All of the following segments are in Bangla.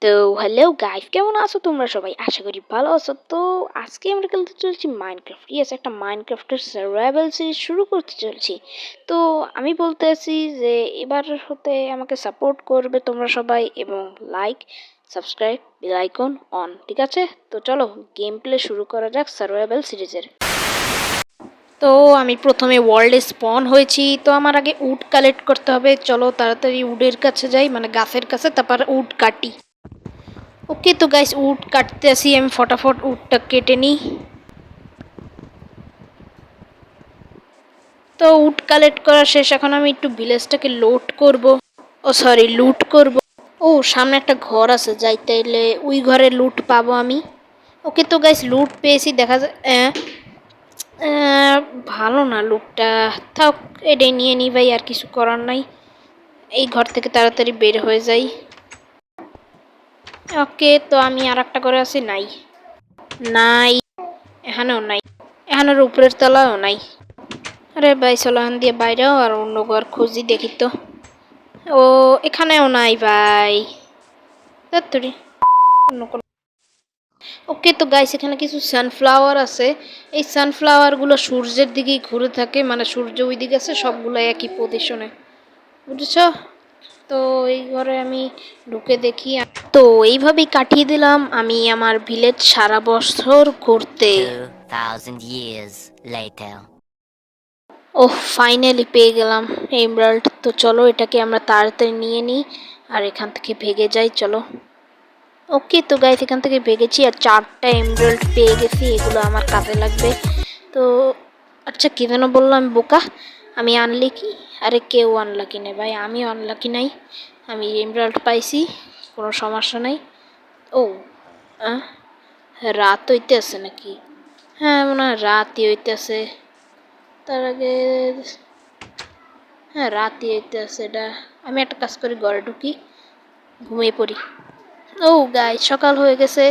তো হ্যালো গাইস, কেমন আছো তোমরা সবাই? আশা করি ভালো আছো। তো আজকে আমরা খেলতে চলছি মাইনক্রাফট। ইয়েস, একটা মাইনক্রাফটের সার্ভাইভাল সিরিজ শুরু করতে চলছি। তো আমি বলতে আছি যে এবার হতে আমাকে সাপোর্ট করবে তোমরা সবাই, এবং like, subscribe, bell icon on, ঠিক আছে? তো চলো গেম প্লে শুরু করা যাক সার্ভাইভাল সিরিজের। তো আমি প্রথমে ওয়ার্ল্ডে স্পন হয়েছি, তো আমার আগে উড কালেক্ট করতে হবে। চলো তাড়াতাড়ি উডের কাছে যাই, মানে গাছের কাছে, তারপর উড কাটি। ওকে তো গাইস, উড কাটতে আসি, আমি ফটাফট উডটা কেটে নিই। তো উড কালেক্ট করা শেষ, এখন আমি একটু ভিলেজটাকে লোড করব। ও সরি, লুট করব। ও সামনে একটা ঘর আছে, যাইতেইলে ওই ঘরে লুট পাবো আমি। ওকে তো গাইস, লুট পেয়েছি, দেখা যায় ভালো না লুটটা। থাক, এটাই নিয়ে নিই ভাই, আর কিছু করার নাই। এই ঘর থেকে তাড়াতাড়ি বের হয়ে যাই। ওকে তো আমি আর একটা করে আছি, নাই নাই, এখানেও নাই, এখানের উপরের তলাও নাই। আরে ভাই চলো এখান দিয়ে বাইরেও আর অন্য ঘর খুঁজি দেখি তো। ও এখানেও নাই ভাই, তাড়াতাড়ি অন্য কোনো। ওকে তো গাইস, এখানে কিছু সানফ্লাওয়ার আছে। এই সানফ্লাওয়ারগুলো সূর্যের দিকেই ঘুরে থাকে, মানে সূর্য ওই দিকে আছে, সবগুলো একই পজিশনে, বুঝেছো? তো এই ঘরে আমি ঢুকে দেখি। তো এইভাবেই কাটিয়ে দিলাম আমি আমার ভিলেজ সারা বছর ঘুরতে। 2000 years later. ওহ, ফাইনালি পেয়ে গেলাম এমরাল্ড। তো চলো এটাকে আমরা তাড়াতাড়ি নিয়ে নিই আর এখান থেকে ভেগে যাই, চলো। ওকে তো গাইস, এখান থেকে ভেগেছি আর 4টা এমরাল্ড পেয়ে গেছি, এগুলো আমার কাজে লাগবে। তো আচ্ছা, কি যেন বললাম, বোকা। আমি আনলাকি? আরে কেউ আনলাকি নেই ভাই, আমিও আনলাকি নাই। আমি এমরাল্ড পাইছি, কোনো সমস্যা নাই। ও আহ, রাত হইতে আছে নাকি? হ্যাঁ মনে হয় রাতই হইতেছে। তার আগে, হ্যাঁ রাতই হইতেছে এটা। আমি একটা কাজ করি, ঘরে ঢুকি, ঘুমিয়ে পড়ি। ও গাই, সকাল হয়ে গেছে,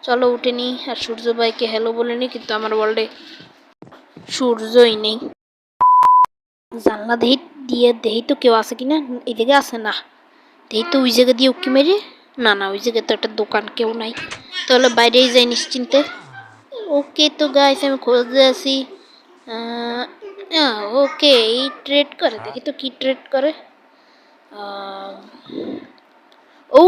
চলো উঠে নি আর সূর্য ভাইকে হ্যালো বলে নি, কিন্তু আমার ওয়ার্ল্ডে সূর্যই নেই। জানলা দেহি দিয়ে দেহি তো কেউ আছে কিনা, এদিকে আছে না, দেহি তো ওই জায়গা দিয়ে উকি মেরে, না না, ওই জায়গায় তো একটা দোকান, কেউ নাই, তাহলে বাইরেই যাই নিশ্চিন্তে। ওকে তো গাইস, আমি খুঁজতে আছি। ওকে, এই ট্রেড করে, দেখি তো কি ট্রেড করে। আহ, ও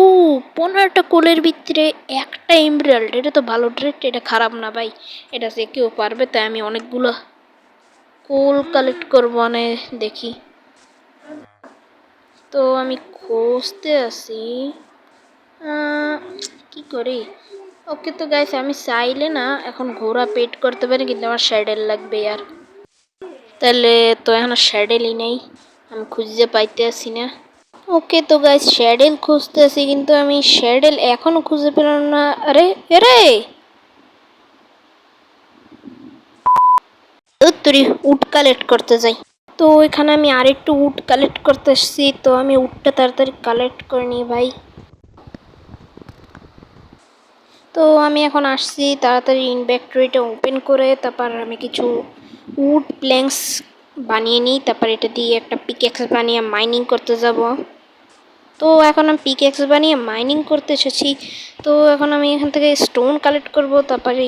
15টা কোলের ভিতরে একটা এমরাল্ড, এটা তো ভালো ট্রেড, এটা খারাপ না ভাই। এটা যে কেউ পারবে, তাই আমি অনেকগুলো কোল কালেক্ট করবো, মানে দেখি। তো আমি খুঁজতে আছি, আহ, কি করি। ওকে তো গাইস, আমি চাইলে না এখন ঘোড়া পেট করতে পারি, কিন্তু আমার শ্যাডেল লাগবে আর। তাহলে তো এখন শ্যাডেলই নেই, আমি খুঁজে পাইতে আসি না। ওকে তো গাইস, শ্যাডেল খুঁজতে আছি, কিন্তু আমি শ্যাডেল এখনো খুঁজে পেলাম না। আরে আরে, তুই উড কালেক্ট করতে যাই। তো এখানে আমি আরেকটু উড কালেক্ট করতে এসেছি, তো আমি উডটা তাড়াতাড়ি কালেক্ট করে নিই ভাই। তো আমি এখন আসছি, তাড়াতাড়ি ইনভেন্টরিটা ওপেন করে তারপর আমি কিছু উড প্ল্যাঙ্কস বানিয়ে নিই, তারপর এটা দিয়ে একটা পিকেক্স বানিয়ে মাইনিং করতে যাব। তো এখন আমি পিকেক্স বানিয়ে মাইনিং করতে এসেছি। তো এখন আমি এখান থেকে স্টোন কালেক্ট করব, তারপরে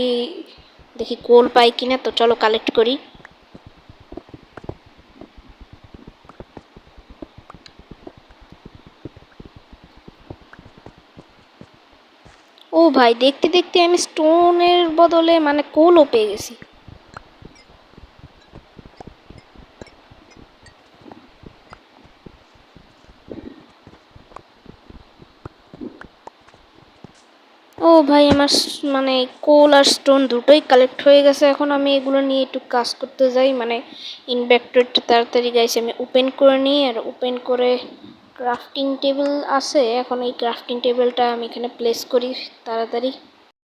দেখি কোল পাই কিনা, তো চলো কালেক্ট করি। ও ভাই, দেখতে দেখতে আমি স্টোনের বদলে মানে কোলও পেয়ে গেছি। ও ভাই, আমার মানে কোল আর স্টোন দুটোই কালেক্ট হয়ে গেছে। এখন আমি এগুলো নিয়ে একটু কাজ করতে যাই, মানে ইনভেন্টরিটা তাড়াতাড়ি গাইছে আমি ওপেন করে নিই, আর ওপেন করে ক্রাফটিং টেবিল আছে, এখন এই ক্রাফটিং টেবিলটা আমি এখানে প্লেস করি তাড়াতাড়ি।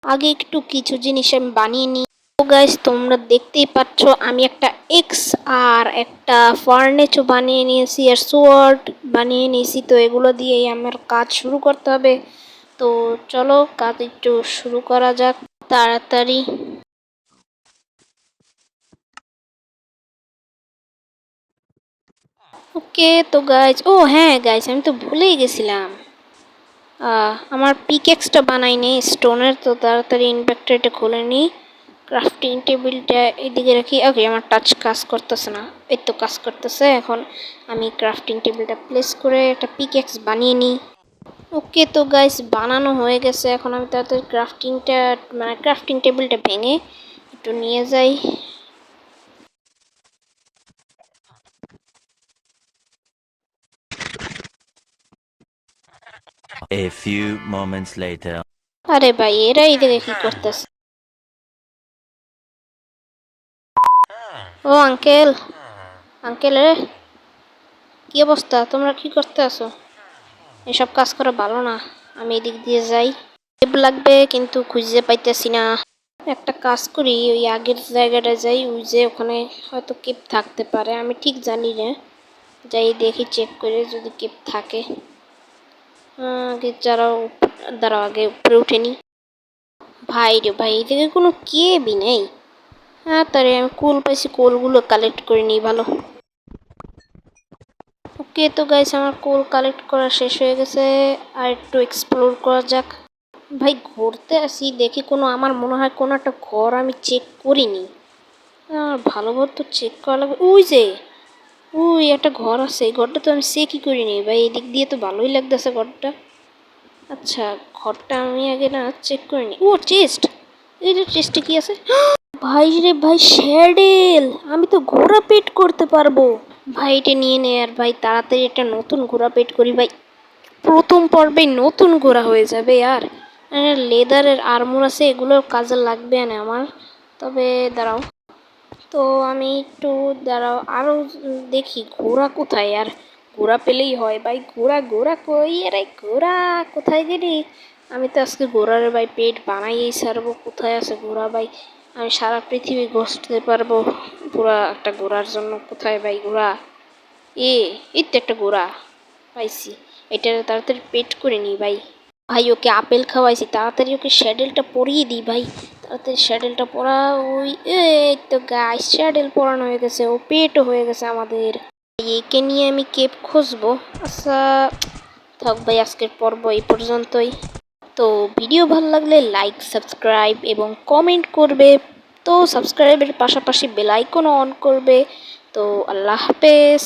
আগে একটু কিছু জিনিস আমি বানিয়ে নিই। তো গাইস, তোমরা দেখতেই পাচ্ছ আমি একটা এক্স আর একটা ফার্নেচও বানিয়ে নিয়েছি, আর সোয়ার্ড বানিয়ে নিয়েছি। তো এগুলো দিয়েই আমার কাজ শুরু করতে হবে। তো চলো কাজ একটু শুরু করা যাক তাড়াতাড়ি। ওকে তো গাইজ, ও হ্যাঁ গাইজ, আমি তো ভুলেই গেছিলাম, আমার পিকেক্সটা বানাই নি স্টোনের, তো তাড়াতাড়ি ইনভেন্টরিটা খুলে নিই। ক্রাফটিং টেবিলটা এদিকে রাখি। ওকে, আমার টাচ কাজ করতেছে না, এই তো কাজ করতেছে। এখন আমি ক্রাফটিং টেবিলটা প্লেস করে একটা পিকেক্স বানিয়ে নিই। ওকে, তো গাইস বানানো হয়ে গেছে। এখন আমি তাড়াতাড়ি ক্রাফটিং টেবিলটা ভেঙে একটু নিয়ে যাই। A few moments later. আরে ভাই, এরা এদিকে কি করতেছে? ও আঙ্কেল, আঙ্কেল রে, কি অবস্থা? তোমরা কি করতে আছো? এসব কাজ করা ভালো না। আমি এদিক দিয়ে যাই, কেব লাগবে কিন্তু খুঁজে পাইতেছি না। একটা কাজ করি, ওই আগের জায়গাটা যাই, ওই যে ওখানে হয়তো কেপ থাকতে পারে, আমি ঠিক জানি না। যাই দেখি, চেক করে যদি কেপ থাকে। আগে দাঁড়াও আগে উপরে উঠেনি। ভাই রে ভাই, এদিকে কোনো কেবই নেই। হ্যাঁ, তারে আমি কোল পাইছি, কোলগুলো কালেক্ট করে নিই ভালো। ওকে, তো গাইস আমার কোল কালেক্ট করা শেষ হয়ে গেছে। আর একটু এক্সপ্লোর করা যাক। ভাই ঘুরতে আসি, দেখি কোনো, আমার মনে হয় কোনো একটা ঘর আমি চেক করিনি। ভালোভাবে তো চেক করা লাগবে। ওই যে ওই একটা ঘর আছে, এই ঘরটা তো আমি চেকই করিনি ভাই। এদিক দিয়ে তো ভালোই লাগতেছে ঘরটা। আচ্ছা, ঘরটা আমি আগে না চেক করিনি। ও চেস্ট, এই যে চেস্টে কি আছে? ভাই রে ভাই, শ্যাডেল! আমি তো ঘোড়া পেট করতে পারবো। ভাই এটা নিয়ে নে, আর ভাই তাড়াতাড়ি একটা নতুন ঘোড়া পেট করি ভাই। প্রথম পর্বে নতুন ঘোড়া হয়ে যাবে। আর লেদারের আর্মোর আছে, এগুলো কাজে লাগবে না আমার। তবে দাঁড়াও, তো আমি একটু দাঁড়াও, আরো দেখি ঘোড়া কোথায়। আর ঘোড়া পেলেই হয় ভাই। ঘোড়া ঘোড়া কই? আরে ঘোড়া কোথায় গেলি? আমি তো আজকে ঘোড়ার ভাই পেট বানাইয়েই ছাড়বো। কোথায় আছে ঘোড়া ভাই? আমি সারা পৃথিবী ঘষতে পারবো পুরা একটা ঘোড়ার জন্য। কোথায় ভাই ঘোড়া? এই তো একটা ঘোড়া পাইছি। এটা তাড়াতাড়ি পেট করে নি ভাই। ভাই ওকে আপেল খাওয়াইছি, তাড়াতাড়ি ওকে শ্যাডেলটা পরিয়ে দিই ভাই। তাড়াতাড়ি শ্যাডেলটা পরা। ওই এই তো গাইস, শ্যাডেল পরানো হয়ে গেছে, ও পেটও হয়ে গেছে আমাদের। একে নিয়ে আমি কেপ খুঁজবো। আচ্ছা থাক ভাই, আজকের পর্ব এই পর্যন্তই। তো ভিডিও ভালো লাগলে লাইক, সাবস্ক্রাইব এবং কমেন্ট করবে। তো সাবস্ক্রাইবের পাশাপাশি বেল আইকনও অন করবে। তো আল্লাহ হাফেজ।